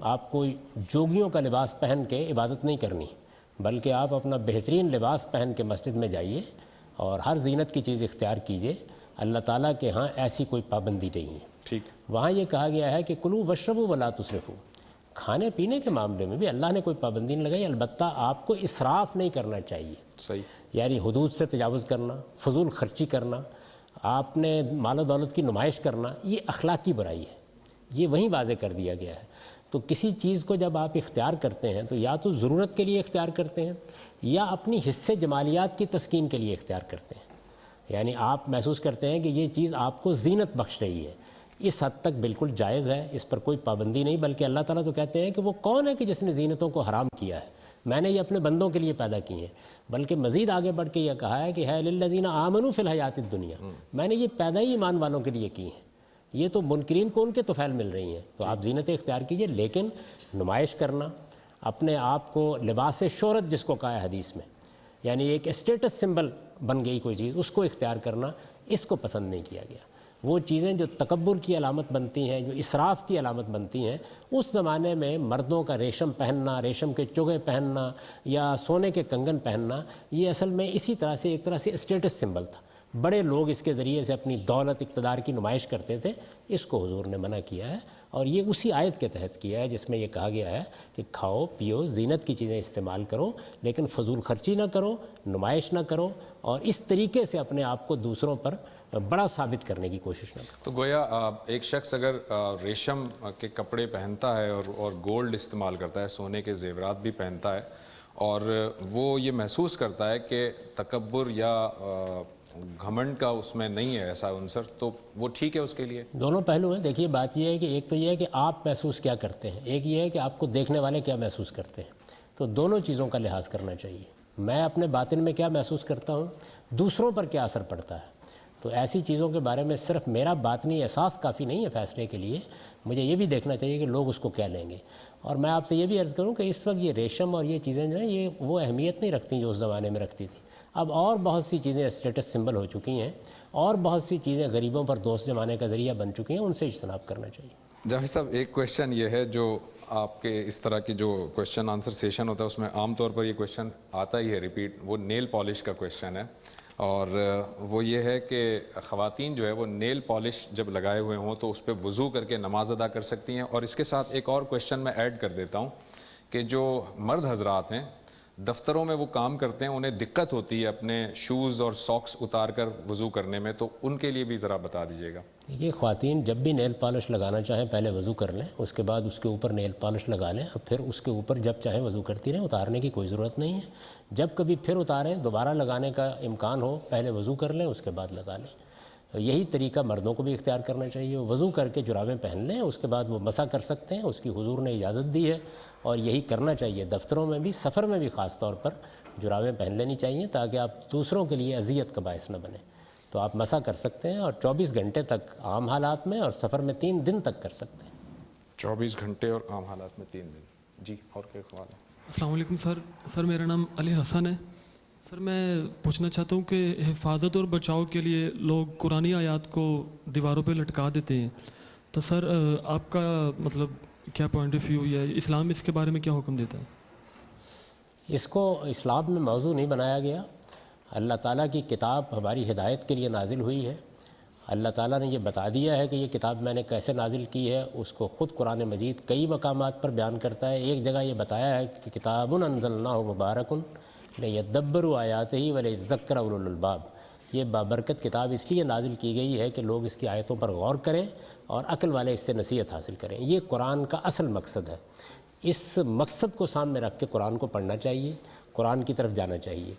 آپ کو جوگیوں کا لباس پہن کے عبادت نہیں کرنی، بلکہ آپ اپنا بہترین لباس پہن کے مسجد میں جائیے اور ہر زینت کی چیز اختیار کیجیے۔ اللہ تعالیٰ کے ہاں ایسی کوئی پابندی نہیں ہے۔ ٹھیک، وہاں یہ کہا گیا ہے کہ کلو وشربوا ولا تسرفوا، کھانے پینے کے معاملے میں بھی اللہ نے کوئی پابندی نہیں لگائی، البتہ آپ کو اسراف نہیں کرنا چاہیے، صحیح، یعنی حدود سے تجاوز کرنا، فضول خرچی کرنا، آپ نے مال و دولت کی نمائش کرنا، یہ اخلاقی برائی ہے، یہ وہیں واضح کر دیا گیا ہے۔ تو کسی چیز کو جب آپ اختیار کرتے ہیں تو یا تو ضرورت کے لیے اختیار کرتے ہیں یا اپنی حصے جمالیات کی تسکین کے لیے اختیار کرتے ہیں، یعنی آپ محسوس کرتے ہیں کہ یہ چیز آپ کو زینت بخش رہی ہے، اس حد تک بالکل جائز ہے، اس پر کوئی پابندی نہیں، بلکہ اللہ تعالیٰ تو کہتے ہیں کہ وہ کون ہے کہ جس نے زینتوں کو حرام کیا ہے، میں نے یہ اپنے بندوں کے لیے پیدا کی ہیں، بلکہ مزید آگے بڑھ کے یہ کہا ہے کہ ہے للذین آمنوا فی الحیات الدنیا، میں نے یہ پیدا ہی ایمان والوں کے لیے کی ہیں، یہ تو منکرین کو ان کے طفیل مل رہی ہیں، تو آپ زینتیں اختیار کیجئے، لیکن نمائش کرنا، اپنے آپ کو لباس شہرت جس کو کہا ہے حدیث میں، یعنی ایک اسٹیٹس سمبل بن گئی کوئی چیز، اس کو اختیار کرنا، اس کو پسند نہیں کیا گیا۔ وہ چیزیں جو تکبر کی علامت بنتی ہیں، جو اسراف کی علامت بنتی ہیں، اس زمانے میں مردوں کا ریشم پہننا، ریشم کے چوگے پہننا یا سونے کے کنگن پہننا، یہ اصل میں اسی طرح سے ایک طرح سے اسٹیٹس سمبل تھا، بڑے لوگ اس کے ذریعے سے اپنی دولت اقتدار کی نمائش کرتے تھے، اس کو حضور نے منع کیا ہے، اور یہ اسی آیت کے تحت کیا ہے جس میں یہ کہا گیا ہے کہ کھاؤ پیو، زینت کی چیزیں استعمال کرو، لیکن فضول خرچی نہ کرو، نمائش نہ کرو، اور اس طریقے سے اپنے آپ کو دوسروں پر بڑا ثابت کرنے کی کوشش نہ کرو۔ تو گویا ایک شخص اگر ریشم کے کپڑے پہنتا ہے اور گولڈ استعمال کرتا ہے، سونے کے زیورات بھی پہنتا ہے، اور وہ یہ محسوس کرتا ہے کہ تکبر یا گھمنڈ کا اس میں نہیں ہے ایسا عنصر، تو وہ ٹھیک ہے اس کے لیے؟ دونوں پہلو ہیں۔ دیکھیے بات یہ ہے کہ ایک تو یہ ہے کہ آپ محسوس کیا کرتے ہیں، ایک یہ ہے کہ آپ کو دیکھنے والے کیا محسوس کرتے ہیں، تو دونوں چیزوں کا لحاظ کرنا چاہیے۔ میں اپنے باطن میں کیا محسوس کرتا ہوں، دوسروں پر کیا اثر پڑتا ہے، تو ایسی چیزوں کے بارے میں صرف میرا باطنی احساس کافی نہیں ہے فیصلے کے لیے، مجھے یہ بھی دیکھنا چاہیے کہ لوگ اس کو کیا لیں گے۔ اور میں آپ سے یہ بھی عرض کروں کہ اس وقت یہ ریشم اور یہ چیزیں جو ہیں یہ وہ اہمیت نہیں رکھتی جو اس زمانے میں رکھتی تھی، اب اور بہت سی چیزیں اسٹیٹس سمبل ہو چکی ہیں، اور بہت سی چیزیں غریبوں پر دوست جمانے کا ذریعہ بن چکی ہیں، ان سے اجتناب کرنا چاہیے۔ جاوید صاحب، ایک کویشچن یہ ہے جو آپ کے اس طرح کی جو کویشچن آنسر سیشن ہوتا ہے اس میں عام طور پر یہ کویشچن آتا ہی ہے ریپیٹ، وہ نیل پالش کا کویشچن ہے، اور وہ یہ ہے کہ خواتین جو ہے وہ نیل پالش جب لگائے ہوئے ہوں تو اس پہ وضو کر کے نماز ادا کر سکتی ہیں، اور اس کے ساتھ ایک اور کویشچن میں ایڈ کر دیتا ہوں کہ جو مرد حضرات ہیں دفتروں میں وہ کام کرتے ہیں، انہیں دقت ہوتی ہے اپنے شوز اور ساکس اتار کر وضو کرنے میں، تو ان کے لیے بھی ذرا بتا دیجیے گا۔ یہ خواتین جب بھی نیل پالش لگانا چاہیں پہلے وضو کر لیں، اس کے بعد اس کے اوپر نیل پالش لگا لیں، اور پھر اس کے اوپر جب چاہیں وضو کرتی رہیں، اتارنے کی کوئی ضرورت نہیں ہے۔ جب کبھی پھر اتاریں، دوبارہ لگانے کا امکان ہو، پہلے وضو کر لیں اس کے بعد لگا لیں۔ یہی طریقہ مردوں کو بھی اختیار کرنا چاہیے، وضو کر کے جرابیں پہن لیں، اس کے بعد وہ مسح کر سکتے ہیں، اس کی حضور نے اجازت دی ہے، اور یہی کرنا چاہیے۔ دفتروں میں بھی، سفر میں بھی خاص طور پر جرابیں پہن لینی چاہیے تاکہ آپ دوسروں کے لیے اذیت کا باعث نہ بنیں۔ تو آپ مسح کر سکتے ہیں، اور 24 گھنٹے تک عام حالات میں، اور سفر میں 3 دن تک کر سکتے ہیں۔ 24 گھنٹے اور عام حالات میں 3 دن۔ جی، اور کیا سوال ہے؟ السلام علیکم سر میرا نام علی حسن ہے سر۔ میں پوچھنا چاہتا ہوں کہ حفاظت اور بچاؤ کے لیے لوگ قرآنی آیات کو دیواروں پہ لٹکا دیتے ہیں، تو سر آپ کا مطلب کیا پوائنٹ آف ویو ہے، اسلام اس کے بارے میں کیا حکم دیتا ہے؟ اس کو اسلام میں موضوع نہیں بنایا گیا، اللہ تعالیٰ کی کتاب ہماری ہدایت کے لیے نازل ہوئی ہے، اللہ تعالیٰ نے یہ بتا دیا ہے کہ یہ کتاب میں نے کیسے نازل کی ہے، اس کو خود قرآن مجید کئی مقامات پر بیان کرتا ہے۔ ایک جگہ یہ بتایا ہے کہ کتاب انزلناہ مبارک لیدبروا آیاتہ ولیذکر اولو الالباب، یہ بابرکت کتاب اس لیے نازل کی گئی ہے کہ لوگ اس کی آیتوں پر غور کریں اور عقل والے اس سے نصیحت حاصل کریں۔ یہ قرآن کا اصل مقصد ہے، اس مقصد کو سامنے رکھ کے قرآن کو پڑھنا چاہیے، قرآن کی طرف جانا چاہیے۔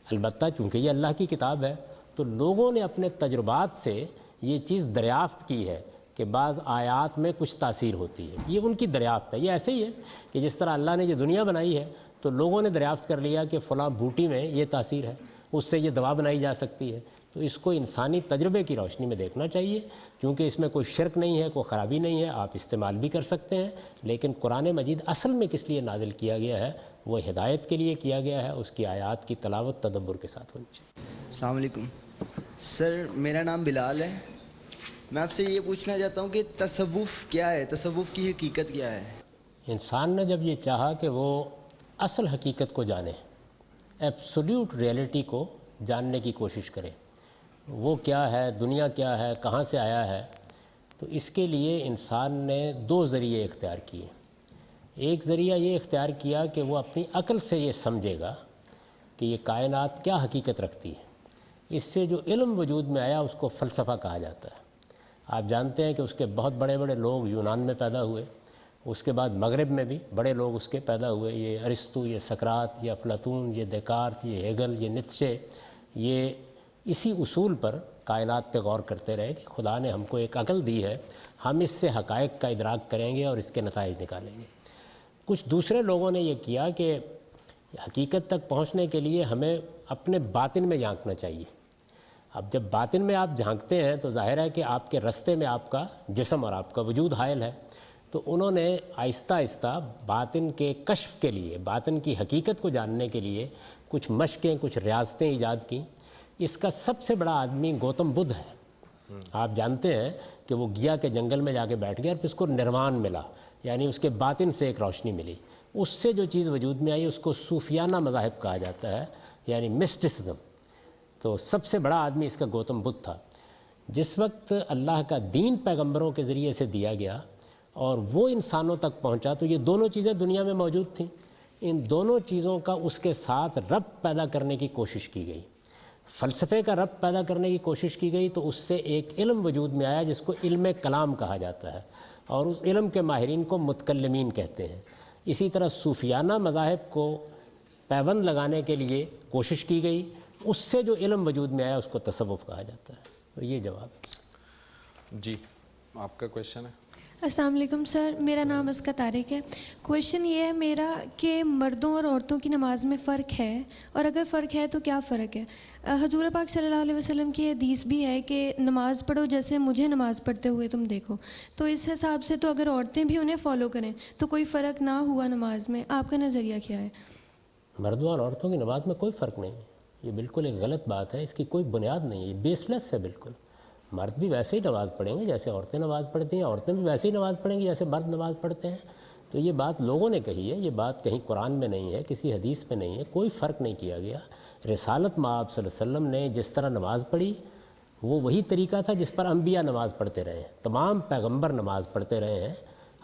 البتہ چونکہ یہ اللہ کی کتاب ہے تو لوگوں نے اپنے تجربات سے یہ چیز دریافت کی ہے کہ بعض آیات میں کچھ تاثیر ہوتی ہے، یہ ان کی دریافت ہے۔ یہ ایسے ہی ہے کہ جس طرح اللہ نے یہ دنیا بنائی ہے تو لوگوں نے دریافت کر لیا کہ فلاں بوٹی میں یہ تاثیر ہے، اس سے یہ دوا بنائی جا سکتی ہے، تو اس کو انسانی تجربے کی روشنی میں دیکھنا چاہیے، کیونکہ اس میں کوئی شرک نہیں ہے، کوئی خرابی نہیں ہے، آپ استعمال بھی کر سکتے ہیں۔ لیکن قرآن مجید اصل میں کس لیے نازل کیا گیا ہے، وہ ہدایت کے لیے کیا گیا ہے، اس کی آیات کی تلاوت تدبر کے ساتھ ہونی چاہیے۔ السلام علیکم سر، میرا نام بلال ہے میں آپ سے یہ پوچھنا چاہتا ہوں کہ تصوف کیا ہے، تصوف کی حقیقت کیا ہے؟ انسان نے جب یہ چاہا کہ وہ اصل حقیقت کو جانے، ایبسولیوٹ ریئلٹی کو جاننے کی کوشش کرے، وہ کیا ہے، دنیا کیا ہے، کہاں سے آیا ہے، تو اس کے لیے انسان نے دو ذریعے اختیار کیے۔ ایک ذریعہ یہ اختیار کیا کہ وہ اپنی عقل سے یہ سمجھے گا کہ یہ کائنات کیا حقیقت رکھتی ہے۔ اس سے جو علم وجود میں آیا اس کو فلسفہ کہا جاتا ہے۔ آپ جانتے ہیں کہ اس کے بہت بڑے بڑے لوگ یونان میں پیدا ہوئے، اس کے بعد مغرب میں بھی بڑے لوگ اس کے پیدا ہوئے، یہ ارسطو، یہ سقراط، یہ افلاطون، یہ دیکارت، یہ ہیگل، یہ نیتشے، یہ اسی اصول پر کائنات پہ غور کرتے رہے کہ خدا نے ہم کو ایک عقل دی ہے، ہم اس سے حقائق کا ادراک کریں گے اور اس کے نتائج نکالیں گے۔ کچھ دوسرے لوگوں نے یہ کیا کہ حقیقت تک پہنچنے کے لیے ہمیں اپنے باطن میں جھانکنا چاہیے۔ اب جب باطن میں آپ جھانکتے ہیں تو ظاہر ہے کہ آپ کے رستے میں آپ کا جسم اور آپ کا وجود حائل ہے، تو انہوں نے آہستہ آہستہ باطن کے کشف کے لیے، باطن کی حقیقت کو جاننے کے لیے کچھ مشقیں، کچھ ریاستیں ایجاد کیں۔ اس کا سب سے بڑا آدمی گوتم بدھ ہے۔ آپ جانتے ہیں کہ وہ گیا کے جنگل میں جا کے بیٹھ گیا اور پھر اس کو نروان ملا، یعنی اس کے باطن سے ایک روشنی ملی۔ اس سے جو چیز وجود میں آئی اس کو صوفیانہ مذاہب کہا جاتا ہے، یعنی مسٹسزم۔ تو سب سے بڑا آدمی اس کا گوتم بدھ تھا۔ جس وقت اللہ کا دین پیغمبروں کے ذریعے سے دیا گیا اور وہ انسانوں تک پہنچا تو یہ دونوں چیزیں دنیا میں موجود تھیں۔ ان دونوں چیزوں کا اس کے ساتھ ربط پیدا کرنے کی کوشش کی گئی، فلسفے کا ربط پیدا کرنے کی کوشش کی گئی، تو اس سے ایک علم وجود میں آیا جس کو علم کلام کہا جاتا ہے، اور اس علم کے ماہرین کو متکلمین کہتے ہیں۔ اسی طرح صوفیانہ مذاہب کو پیوند لگانے کے لیے کوشش کی گئی، اس سے جو علم وجود میں آیا اس کو تصوف کہا جاتا ہے۔ تو یہ جواب ہے۔ جی آپ کا کویشچن ہے۔ السلام علیکم سر، میرا نام اسکا طارق ہے۔ کویشچن یہ ہے میرا کہ مردوں اور عورتوں کی نماز میں فرق ہے، اور اگر فرق ہے تو کیا فرق ہے؟ حضور پاک صلی اللہ علیہ وسلم کی حدیث بھی ہے کہ نماز پڑھو جیسے مجھے نماز پڑھتے ہوئے تم دیکھو، تو اس حساب سے تو اگر عورتیں بھی انہیں فالو کریں تو کوئی فرق نہ ہوا نماز میں، آپ کا نظریہ کیا ہے؟ مردوں اور عورتوں کی نماز میں کوئی فرق نہیں ہے، یہ بالکل ایک غلط بات ہے، اس کی کوئی بنیاد نہیں ہے، یہ بیس لیس ہے بالکل۔ مرد بھی ویسے ہی نماز پڑھیں گے جیسے عورتیں نماز پڑھتی ہیں، عورتیں بھی ویسے ہی نماز پڑھیں گی جیسے مرد نماز پڑھتے ہیں۔ تو یہ بات لوگوں نے کہی ہے، یہ بات کہیں قرآن میں نہیں ہے، کسی حدیث میں نہیں ہے، کوئی فرق نہیں کیا گیا۔ رسالت مآب صلی اللہ علیہ وسلم نے جس طرح نماز پڑھی وہ وہی طریقہ تھا جس پر انبیاء نماز پڑھتے رہے ہیں، تمام پیغمبر نماز پڑھتے رہے ہیں۔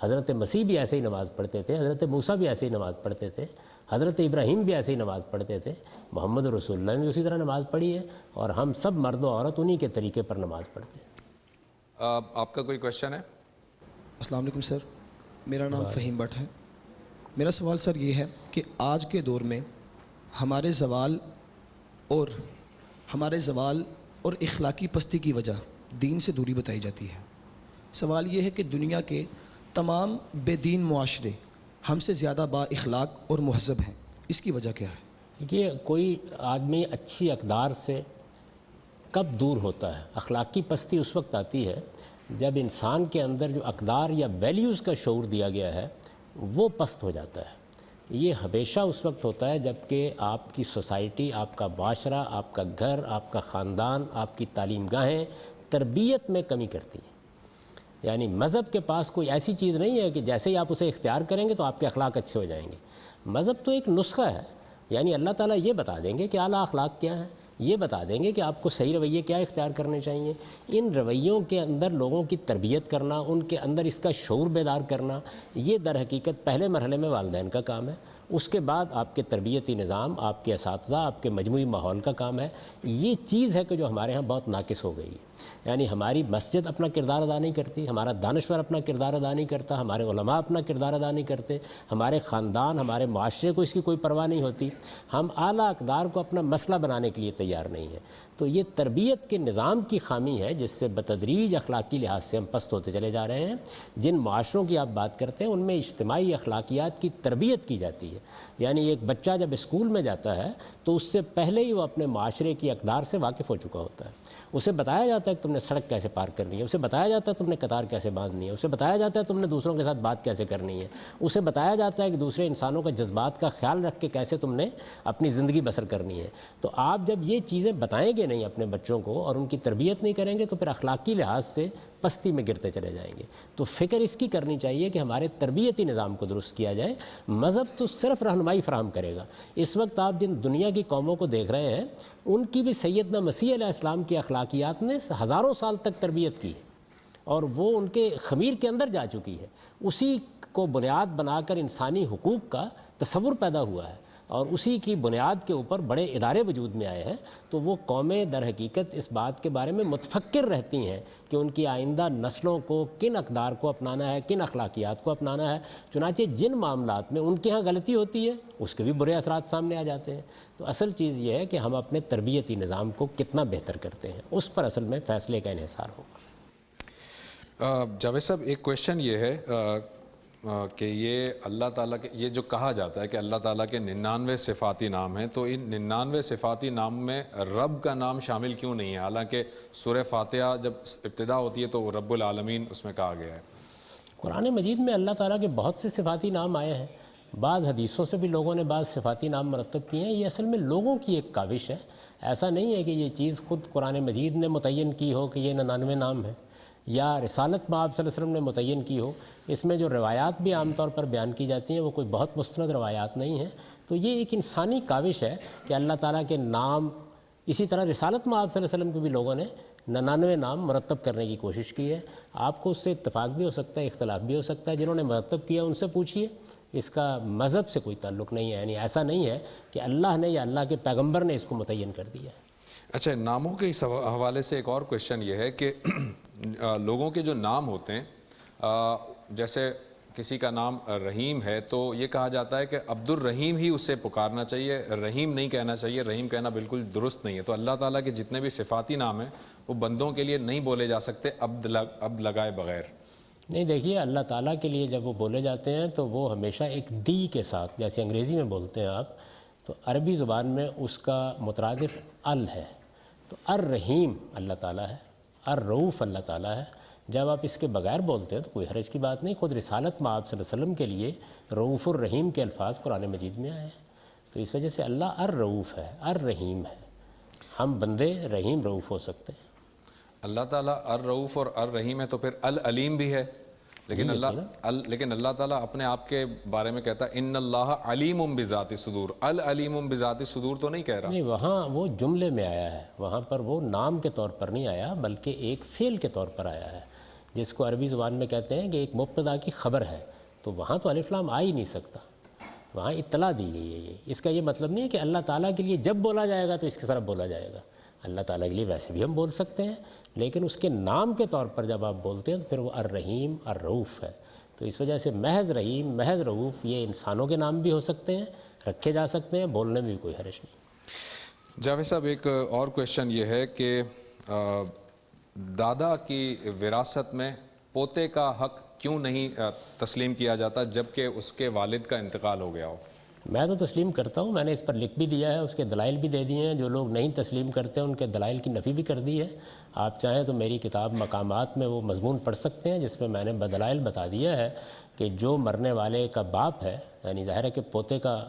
حضرت مسیح بھی ایسے ہی نماز پڑھتے تھے، حضرت موسیٰ بھی ایسے ہی نماز پڑھتے تھے، حضرت ابراہیم بھی ایسے ہی نماز پڑھتے تھے، محمد رسول اللہ نے بھی اسی طرح نماز پڑھی ہے، اور ہم سب مرد و عورت انہی کے طریقے پر نماز پڑھتے ہیں۔ آپ کا کوئی کویشچن ہے؟ السلام علیکم سر، میرا نام فہیم بٹ ہے۔ میرا سوال سر یہ ہے کہ آج کے دور میں ہمارے زوال اور اخلاقی پستی کی وجہ دین سے دوری بتائی جاتی ہے۔ سوال یہ ہے کہ دنیا کے تمام بے دین معاشرے ہم سے زیادہ با اخلاق اور مہذب ہیں، اس کی وجہ کیا ہے؟ یہ کوئی آدمی اچھی اقدار سے کب دور ہوتا ہے؟ اخلاقی پستی اس وقت آتی ہے جب انسان کے اندر جو اقدار یا ویلیوز کا شعور دیا گیا ہے وہ پست ہو جاتا ہے۔ یہ ہمیشہ اس وقت ہوتا ہے جب کہ آپ کی سوسائٹی، آپ کا معاشرہ، آپ کا گھر، آپ کا خاندان، آپ کی تعلیم گاہیں تربیت میں کمی کرتی ہیں۔ یعنی مذہب کے پاس کوئی ایسی چیز نہیں ہے کہ جیسے ہی آپ اسے اختیار کریں گے تو آپ کے اخلاق اچھے ہو جائیں گے۔ مذہب تو ایک نسخہ ہے، یعنی اللہ تعالیٰ یہ بتا دیں گے کہ اعلیٰ اخلاق کیا ہیں، یہ بتا دیں گے کہ آپ کو صحیح رویے کیا اختیار کرنے چاہیے۔ ان رویوں کے اندر لوگوں کی تربیت کرنا، ان کے اندر اس کا شعور بیدار کرنا، یہ در حقیقت پہلے مرحلے میں والدین کا کام ہے۔ اس کے بعد آپ کے تربیتی نظام، آپ کے اساتذہ، آپ کے مجموعی ماحول کا کام ہے۔ یہ چیز ہے کہ جو ہمارے ہاں بہت ناقص ہو گئی ہے۔ یعنی ہماری مسجد اپنا کردار ادا نہیں کرتی، ہمارا دانشور اپنا کردار ادا نہیں کرتا، ہمارے علماء اپنا کردار ادا نہیں کرتے، ہمارے خاندان، ہمارے معاشرے کو اس کی کوئی پرواہ نہیں ہوتی، ہم اعلیٰ اقدار کو اپنا مسئلہ بنانے کے لیے تیار نہیں ہیں۔ تو یہ تربیت کے نظام کی خامی ہے جس سے بتدریج اخلاقی لحاظ سے ہم پست ہوتے چلے جا رہے ہیں۔ جن معاشروں کی آپ بات کرتے ہیں ان میں اجتماعی اخلاقیات کی تربیت کی جاتی ہے۔ یعنی ایک بچہ جب اسکول میں جاتا ہے تو اس سے پہلے ہی وہ اپنے معاشرے کی اقدار سے واقف ہو چکا ہوتا ہے۔ اسے بتایا جاتا ہے کہ تم نے سڑک کیسے پار کرنی ہے، اسے بتایا جاتا ہے تم نے قطار کیسے باندھنی ہے، اسے بتایا جاتا ہے تم نے دوسروں کے ساتھ بات کیسے کرنی ہے، اسے بتایا جاتا ہے کہ دوسرے انسانوں کے جذبات کا خیال رکھ کے کیسے تم نے اپنی زندگی بسر کرنی ہے۔ تو آپ جب یہ چیزیں بتائیں گے نہیں اپنے بچوں کو اور ان کی تربیت نہیں کریں گے تو پھر اخلاقی لحاظ سے پستی میں گرتے چلے جائیں گے. تو فکر اس کی کرنی چاہیے کہ ہمارے تربیتی نظام کو درست کیا جائے. مذہب تو صرف رہنمائی فراہم کرے گا. اس وقت آپ جن دنیا کی قوموں کو دیکھ رہے ہیں ان کی بھی سیدنا مسیح علیہ السلام کی اخلاقیات نے ہزاروں سال تک تربیت کی ہے اور وہ ان کے خمیر کے اندر جا چکی ہے. اسی کو بنیاد بنا کر انسانی حقوق کا تصور پیدا ہوا ہے اور اسی کی بنیاد کے اوپر بڑے ادارے وجود میں آئے ہیں. تو وہ قومیں در حقیقت اس بات کے بارے میں متفکر رہتی ہیں کہ ان کی آئندہ نسلوں کو کن اقدار کو اپنانا ہے, کن اخلاقیات کو اپنانا ہے. چنانچہ جن معاملات میں ان کے ہاں غلطی ہوتی ہے اس کے بھی برے اثرات سامنے آ جاتے ہیں. تو اصل چیز یہ ہے کہ ہم اپنے تربیتی نظام کو کتنا بہتر کرتے ہیں, اس پر اصل میں فیصلے کا انحصار ہوگا. جاوید صاحب ایک کویشچن یہ ہے کہ یہ اللہ تعالیٰ کے یہ جو کہا جاتا ہے کہ اللہ تعالیٰ کے 99 صفاتی نام ہیں, تو ان 99 صفاتی نام میں رب کا نام شامل کیوں نہیں ہے؟ حالانکہ سورہ فاتحہ جب ابتدا ہوتی ہے تو وہ رب العالمین اس میں کہا گیا ہے. قرآن مجید میں اللہ تعالیٰ کے بہت سے صفاتی نام آئے ہیں. بعض حدیثوں سے بھی لوگوں نے بعض صفاتی نام مرتب کیے ہیں. یہ اصل میں لوگوں کی ایک کاوش ہے. ایسا نہیں ہے کہ یہ چیز خود قرآن مجید نے متعین کی ہو کہ یہ 99 نام ہے یا رسالت میں آپ صلی اللہ علیہ وسلم نے متعین کی ہو. اس میں جو روایات بھی عام طور پر بیان کی جاتی ہیں وہ کوئی بہت مستند روایات نہیں ہیں. تو یہ ایک انسانی کاوش ہے کہ اللہ تعالیٰ کے نام, اسی طرح رسالت میں آپ صلی اللہ علیہ وسلم کے بھی لوگوں نے 99 نام مرتب کرنے کی کوشش کی ہے. آپ کو اس سے اتفاق بھی ہو سکتا ہے, اختلاف بھی ہو سکتا ہے. جنہوں نے مرتب کیا ان سے پوچھیے. اس کا مذہب سے کوئی تعلق نہیں ہے. یعنی ایسا نہیں ہے کہ اللہ نے یا اللہ کے پیغمبر نے اس کو متعین کر دیا ہے. اچھا, ناموں کے اس حوالے سے ایک اور کویشچن یہ ہے کہ لوگوں کے جو نام ہوتے ہیں, جیسے کسی کا نام رحیم ہے تو یہ کہا جاتا ہے کہ عبد الرحیم ہی اسے پکارنا چاہیے, رحیم نہیں کہنا چاہیے. رحیم کہنا بالکل درست نہیں ہے. تو اللہ تعالیٰ کے جتنے بھی صفاتی نام ہیں وہ بندوں کے لیے نہیں بولے جا سکتے عبد لگائے بغیر. نہیں, دیکھیے اللہ تعالیٰ کے لیے جب وہ بولے جاتے ہیں تو وہ ہمیشہ ایک دی کے ساتھ, جیسے انگریزی میں بولتے ہیں آپ, تو عربی زبان میں اس کا مترادف ال ہے. تو الرحیم اللہ تعالیٰ ہے, الرؤوف اللہ تعالیٰ ہے. جب آپ اس کے بغیر بولتے ہیں تو کوئی حرج کی بات نہیں. خود رسالت میں آپ صلی اللہ علیہ وسلم کے لیے رؤوف الرحیم کے الفاظ قرآن مجید میں آئے ہیں. تو اس وجہ سے اللہ الرؤوف ہے, الرحیم ہے. ہم بندے رحیم رؤوف ہو سکتے ہیں. اللہ تعالیٰ الرؤوف اور الرحیم ہے تو پھر العلیم بھی ہے. لیکن اللہ تعالیٰ اپنے آپ کے بارے میں کہتا ہے ان اللہ علیم بذات الصدور. العلیم بذات الصدور تو نہیں کہہ رہا. نہیں, وہاں وہ جملے میں آیا ہے, وہاں پر وہ نام کے طور پر نہیں آیا بلکہ ایک فعل کے طور پر آیا ہے, جس کو عربی زبان میں کہتے ہیں کہ ایک مبتدا کی خبر ہے. تو وہاں تو الف لام آ ہی نہیں سکتا, وہاں اطلاع دی گئی ہے. اس کا یہ مطلب نہیں ہے کہ اللہ تعالیٰ کے لیے جب بولا جائے گا تو اس کی طرف بولا جائے گا. اللہ تعالیٰ کے لیے ویسے بھی ہم بول سکتے ہیں, لیکن اس کے نام کے طور پر جب آپ بولتے ہیں تو پھر وہ الرحیم الرؤوف ہے. تو اس وجہ سے محض رحیم محض رؤوف یہ انسانوں کے نام بھی ہو سکتے ہیں, رکھے جا سکتے ہیں, بولنے میں بھی کوئی حرج نہیں. جاوید صاحب ایک اور کویشچن یہ ہے کہ دادا کی وراثت میں پوتے کا حق کیوں نہیں تسلیم کیا جاتا جبکہ اس کے والد کا انتقال ہو گیا ہو؟ میں تو تسلیم کرتا ہوں, میں نے اس پر لکھ بھی دیا ہے, اس کے دلائل بھی دے دیے ہیں. جو لوگ نہیں تسلیم کرتے ہیں ان کے دلائل کی نفی بھی کر دی ہے. آپ چاہیں تو میری کتاب مقامات میں وہ مضمون پڑھ سکتے ہیں جس میں میں نے بدلائل بتا دیا ہے کہ جو مرنے والے کا باپ ہے, یعنی ظاہر ہے کہ پوتے کا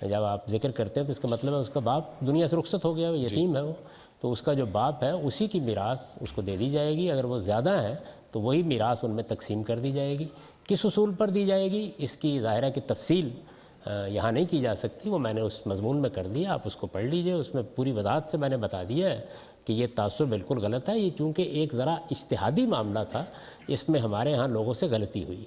جب آپ ذکر کرتے ہیں تو اس کا مطلب ہے اس کا باپ دنیا سے رخصت ہو گیا, وہ یتیم ہے وہ, تو اس کا جو باپ ہے اسی کی میراث اس کو دے دی جائے گی. اگر وہ زیادہ ہیں تو وہی میراث ان میں تقسیم کر دی جائے گی. کس اصول پر دی جائے گی اس کی ظاہرہ کی تفصیل یہاں نہیں کی جا سکتی, وہ میں نے اس مضمون میں کر دیا, آپ اس کو پڑھ لیجئے. اس میں پوری وضاحت سے میں نے بتا دیا ہے کہ یہ تاثر بالکل غلط ہے. یہ چونکہ ایک ذرا اجتہادی معاملہ تھا, اس میں ہمارے ہاں لوگوں سے غلطی ہوئی.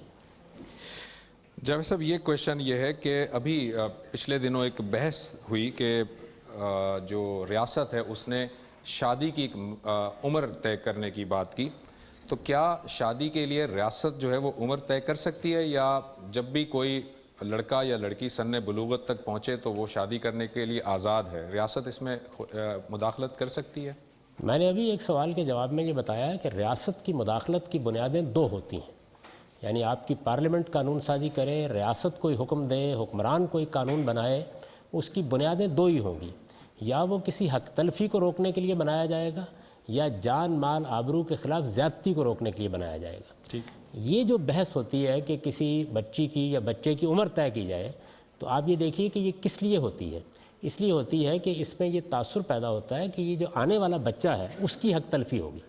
جاوید صاحب یہ کویشچن یہ ہے کہ ابھی پچھلے دنوں ایک بحث ہوئی کہ جو ریاست ہے اس نے شادی کی عمر طے کرنے کی بات کی. تو کیا شادی کے لیے ریاست جو ہے وہ عمر طے کر سکتی ہے, یا جب بھی کوئی لڑکا یا لڑکی سن بلوغت تک پہنچے تو وہ شادی کرنے کے لیے آزاد ہے, ریاست اس میں مداخلت کر سکتی ہے؟ میں نے ابھی ایک سوال کے جواب میں یہ بتایا ہے کہ ریاست کی مداخلت کی بنیادیں دو ہوتی ہیں. یعنی آپ کی پارلیمنٹ قانون سازی کرے, ریاست کوئی حکم دے, حکمران کوئی قانون بنائے, اس کی بنیادیں دو ہی ہوں گی. یا وہ کسی حق تلفی کو روکنے کے لیے بنایا جائے گا, یا جان مال آبرو کے خلاف زیادتی کو روکنے کے لیے بنایا جائے گا. ٹھیک. یہ جو بحث ہوتی ہے کہ کسی بچی کی یا بچے کی عمر طے کی جائے, تو آپ یہ دیکھیے کہ یہ کس لیے ہوتی ہے. اس لیے ہوتی ہے کہ اس میں یہ تاثر پیدا ہوتا ہے کہ یہ جو آنے والا بچہ ہے اس کی حق تلفی ہوگی.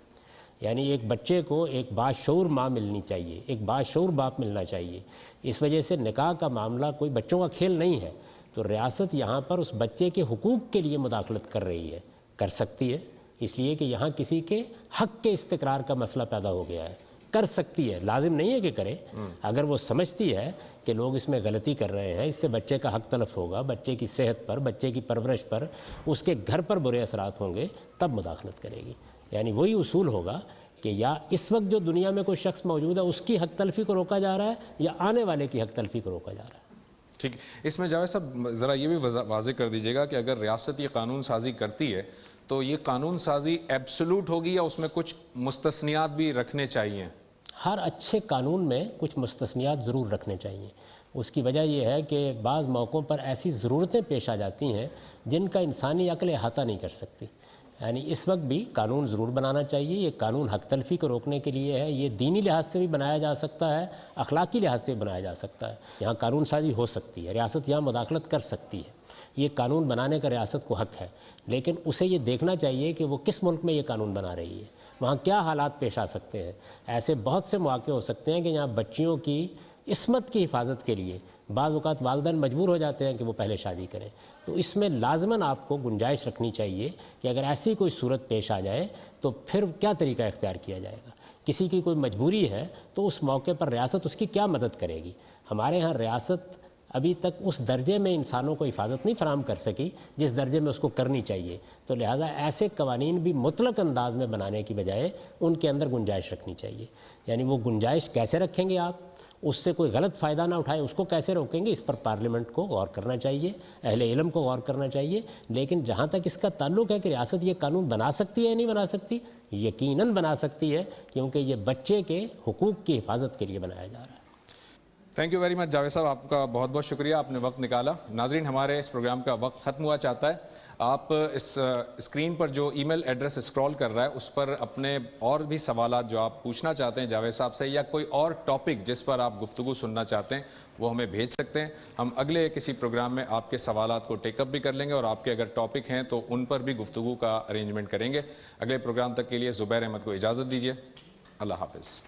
یعنی ایک بچے کو ایک باشعور ماں ملنی چاہیے، ایک باشعور باپ ملنا چاہیے. اس وجہ سے نکاح کا معاملہ کوئی بچوں کا کھیل نہیں ہے. تو ریاست یہاں پر اس بچے کے حقوق کے لیے مداخلت کر رہی ہے، کر سکتی ہے، اس لیے کہ یہاں کسی کے حق کے استقرار کا مسئلہ پیدا ہو گیا ہے. کر سکتی ہے، لازم نہیں ہے کہ کرے. اگر وہ سمجھتی ہے کہ لوگ اس میں غلطی کر رہے ہیں، اس سے بچے کا حق تلف ہوگا، بچے کی صحت پر، بچے کی پرورش پر، اس کے گھر پر برے اثرات ہوں گے، تب مداخلت کرے گی. یعنی وہی اصول ہوگا کہ یا اس وقت جو دنیا میں کوئی شخص موجود ہے اس کی حق تلفی کو روکا جا رہا ہے، یا آنے والے کی حق تلفی کو روکا جا رہا ہے. ٹھیک. اس میں جاوید صاحب ذرا یہ بھی واضح کر دیجیے گا کہ اگر ریاست یہ قانون سازی کرتی ہے تو یہ قانون سازی ایبسولوٹ ہوگی یا اس میں کچھ مستثنیات بھی رکھنے چاہیے؟ ہر اچھے قانون میں کچھ مستثنیات ضرور رکھنے چاہیے. اس کی وجہ یہ ہے کہ بعض موقعوں پر ایسی ضرورتیں پیش آ جاتی ہیں جن کا انسانی عقل احاطہ نہیں کر سکتی. یعنی اس وقت بھی قانون ضرور بنانا چاہیے. یہ قانون حق تلفی کو روکنے کے لیے ہے. یہ دینی لحاظ سے بھی بنایا جا سکتا ہے، اخلاقی لحاظ سے بھی بنایا جا سکتا ہے. یہاں قانون سازی ہو سکتی ہے، ریاست یہاں مداخلت کر سکتی ہے. یہ قانون بنانے کا ریاست کو حق ہے، لیکن اسے یہ دیکھنا چاہیے کہ وہ کس ملک میں یہ قانون بنا رہی ہے، وہاں کیا حالات پیش آ سکتے ہیں. ایسے بہت سے مواقع ہو سکتے ہیں کہ یہاں بچیوں کی عصمت کی حفاظت کے لیے بعض اوقات والدین مجبور ہو جاتے ہیں کہ وہ پہلے شادی کریں. تو اس میں لازماً آپ کو گنجائش رکھنی چاہیے کہ اگر ایسی کوئی صورت پیش آ جائے تو پھر کیا طریقہ اختیار کیا جائے گا. کسی کی کوئی مجبوری ہے تو اس موقع پر ریاست اس کی کیا مدد کرے گی. ہمارے ہاں ریاست ابھی تک اس درجے میں انسانوں کو حفاظت نہیں فراہم کر سکی جس درجے میں اس کو کرنی چاہیے. تو لہٰذا ایسے قوانین بھی مطلق انداز میں بنانے کی بجائے ان کے اندر گنجائش رکھنی چاہیے. یعنی وہ گنجائش کیسے رکھیں گے آپ، اس سے کوئی غلط فائدہ نہ اٹھائے، اس کو کیسے روکیں گے، اس پر پارلیمنٹ کو غور کرنا چاہیے، اہل علم کو غور کرنا چاہیے. لیکن جہاں تک اس کا تعلق ہے کہ ریاست یہ قانون بنا سکتی ہے یا نہیں بنا سکتی، یقیناً بنا سکتی ہے، کیونکہ یہ بچے کے حقوق کی حفاظت کے لیے بنایا جا رہا ہے. Thank you very much Javed صاحب، آپ کا بہت بہت شکریہ، آپ نے وقت نکالا. ناظرین، ہمارے اس پروگرام کا وقت ختم ہوا چاہتا ہے. آپ اس اسکرین پر جو ای میل ایڈریس اسکرول کر رہا ہے اس پر اپنے اور بھی سوالات جو آپ پوچھنا چاہتے ہیں جاوید صاحب سے، یا کوئی اور ٹاپک جس پر آپ گفتگو سننا چاہتے ہیں، وہ ہمیں بھیج سکتے ہیں. ہم اگلے کسی پروگرام میں آپ کے سوالات کو ٹیک اپ بھی کر لیں گے، اور آپ کے اگر ٹاپک ہیں تو ان پر بھی گفتگو کا ارینجمنٹ کریں گے. اگلے پروگرام تک کے لیے زبیر احمد کو اجازت دیجیے. اللہ حافظ.